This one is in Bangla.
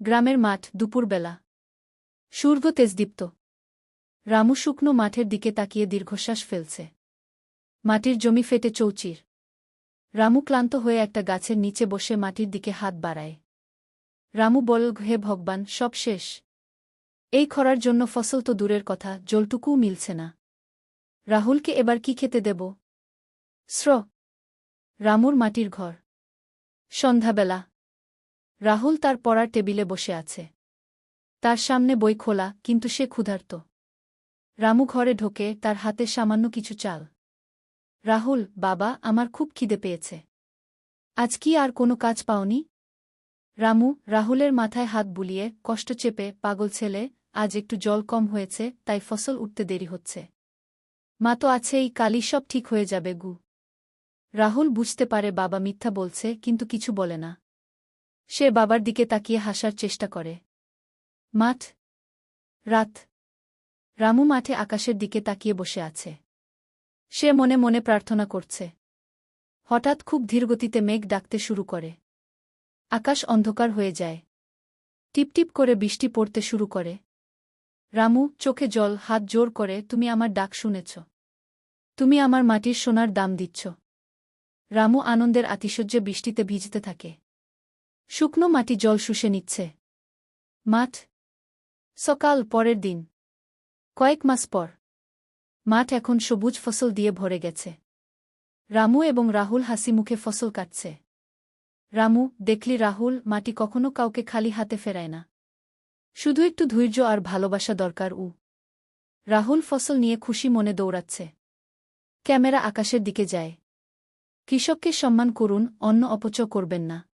গ্রামের মাঠ, দুপুরবেলা। সূর্য তেজদীপ্ত। রামু শুকনো মাঠের দিকে তাকিয়ে দীর্ঘশ্বাস ফেলছে। মাটির জমি ফেটে চৌচির। রামু ক্লান্ত হয়ে একটা গাছের নিচে বসে মাটির দিকে হাত বাড়ায়। রামু বলল, হে ভগবান, সব শেষ। এই খরার জন্য ফসল তো দূরের কথা, জলটুকুও মিলছে না। রাহুলকে এবার কি খেতে দেব? রামুর মাটির ঘর। সন্ধ্যাবেলা। রাহুল তার পড়ার টেবিলে বসে আছে। তার সামনে বই খোলা, কিন্তু সে ক্ষুধার্ত। রামু ঘরে ঢোকে, তার হাতে সামান্য কিছু চাল। রাহুল, বাবা, আমার খুব খিদে পেয়েছে। আজ কি আর কোনো কাজ পাওনি? রামু রাহুলের মাথায় হাত বুলিয়ে কষ্ট চেপে, পাগল ছেলে, আজ একটু জল কম হয়েছে, তাই ফসল উঠতে দেরি হচ্ছে। মা তো আছেই, কালই সব ঠিক হয়ে যাবে গু। রাহুল বুঝতে পারে বাবা মিথ্যা বলছে, কিন্তু কিছু বলে না। সে বাবার দিকে তাকিয়ে হাসার চেষ্টা করে। মাঠ। রাত। রামু মাঠে আকাশের দিকে তাকিয়ে বসে আছে। সে মনে মনে প্রার্থনা করছে। হঠাৎ খুব ধীরগতিতে মেঘ ডাকতে শুরু করে। আকাশ অন্ধকার হয়ে যায়। টিপটিপ করে বৃষ্টি পড়তে শুরু করে। রামু চোখে জল, হাত জোর করে, তুমি আমার ডাক শুনেছ। তুমি আমার মাটির সোনার দাম দিচ্ছ। রামু আনন্দের আতিশয্যে বৃষ্টিতে ভিজতে থাকে। শুকনো মাটি জল শুষে নিচ্ছে। মাঠ। সকাল, পরের দিন। কয়েক মাস পর। মাঠ এখন সবুজ ফসল দিয়ে ভরে গেছে। রামু এবং রাহুল হাসি মুখে ফসল কাটছে। রামু, দেখলি রাহুল, মাটি কখনো কাউকে খালি হাতে ফেরায় না। শুধু একটু ধৈর্য আর ভালোবাসা দরকার। রাহুল ফসল নিয়ে খুশি মনে দৌড়াচ্ছে। ক্যামেরা আকাশের দিকে যায়। কৃষককে সম্মান করুন, অন্ন অপচয় করবেন না।